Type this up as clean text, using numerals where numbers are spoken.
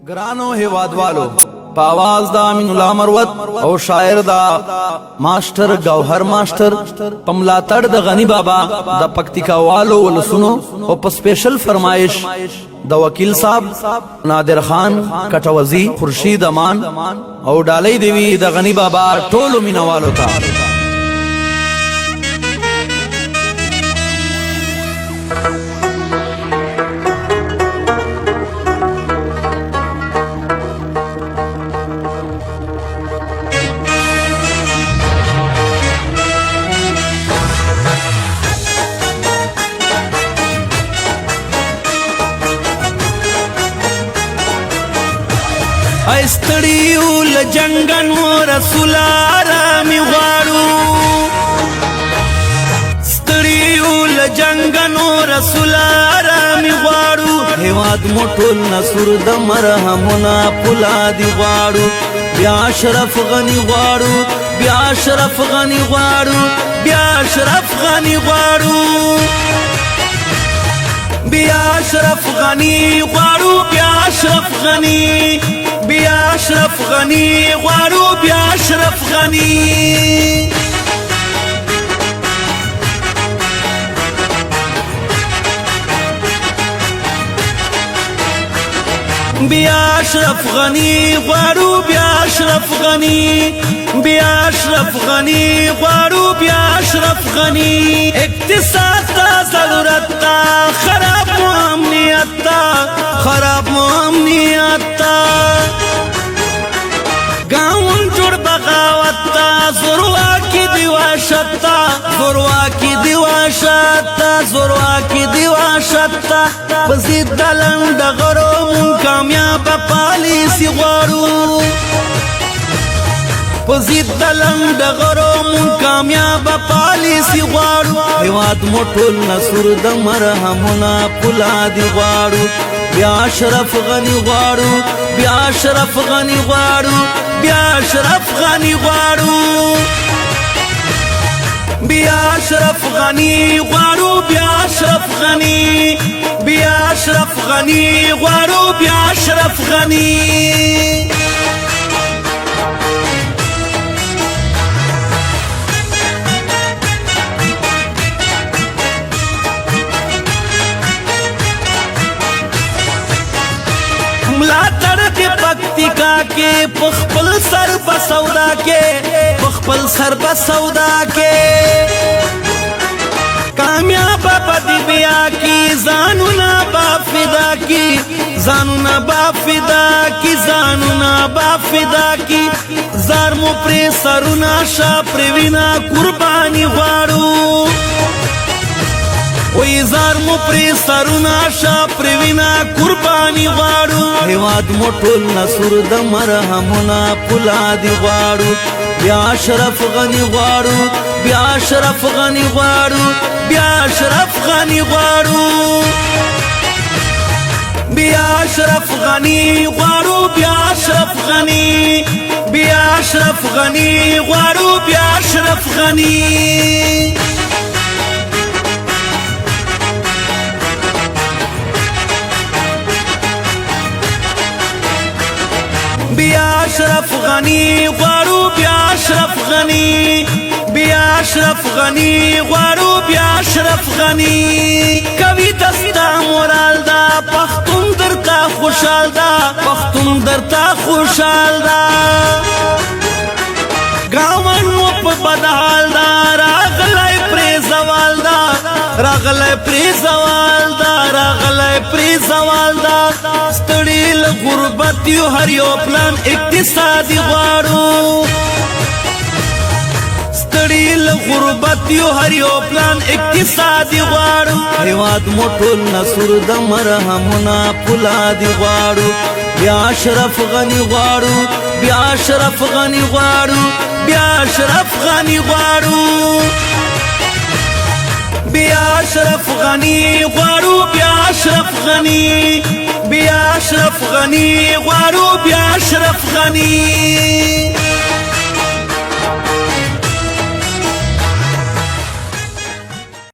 گرانو هیوادوالو په आवाज دا امین الله مروت او شاعر دا ماستر گوهر ماستر پملا تړ د غنی بابا د پکتیکا والو ولسونو او په سپیشل فرمایش د وکیل صاحب نادر خان کټوزی خورشید امان او ډالۍ دیوی د غنی بابا ټولو مینوالو ته استړیو لجنګنو رسول آرامي غواړو استړیو لجنګنو رسول آرامي غواړو هیواد موټول نصر د مرهمنا پولادي غواړو بیا اشرف غنی غواړو بیا اشرف غنی غواړو بیا اشرف غنی غواړو بیا اشرف غنی غواړو بیا اشرف غنی بیا اشرف غنی غواړو بیا اشرف غنی بیا اشرف غنی غواړو بیا اشرف غنی بیا اشرف غنی غواړو بیا اشرف غنی اقتصاد ته ضرورت تا خراب امنیت تا خراب امنیت تا گاون جوړ بغاوت تا زوروا کی دیواشت تا زوروا کی دیواشت تا زوروا کی دیواشت تا بزید دلند غرو مون کامیاب پالیسی غواړو پزید دلند غرو مون کامیاب پالیسی غواړو هیواد موټول نصر د مرهمنا پولادي غواړو بیا اشرف غنی غواړو بیا اشرف غنی غواړو بیا اشرف غنی غواړو بیا اشرف غنی غواړو بیا اشرف غنی بیا اشرف غنی غواړو بیا اشرف غنی ملاتړ کې پکتیکا کې پخپل سر په سودا کې پخپل سر په سودا کې کامیاب پدی بیا کی زانونا بافدا کی زانونا بافدا کی زانونا بافدا کی زار مو پر سرونا شا پروینا قربانی غواړو وی زار مو پر سرونا شا پروینا قربانی غواړو هیواد موټول نصر د مرهمنا پولادي غواړو بیا اشرف غنی غواړو بیا اشرف غنی غواړو بیا اشرف غنی غواړو بیا اشرف غنی غواړو بیا اشرف غنی بیا اشرف غنی غواړو بیا اشرف غنی بیا اشرف غنی غواړو بیا اشرف غنی بیا اشرف غنی غواړو بیا اشرف غنی کوي دستا مورال دا پختون درتا خوشحال دا پختون درتا خوشحال دا گاون مو په بدحال دا راغلی پری زوال دا راغلی پری زوال دا راغلی پری زوال دا ستړي له غربت یو هر یو پلان اقتصادي غواړو ستړي له غربت یو هر یو پلان اقتصادي غواړو هیواد موټول نصر د مرهمنا پولادي غواړو بیا اشرف غنی غواړو بیا اشرف غنی غواړو بیا اشرف غنی غواړو بیا اشرف غنی غواړو بیا اشرف غنی بیا اشرف غنی غواړو بیا اشرف غنی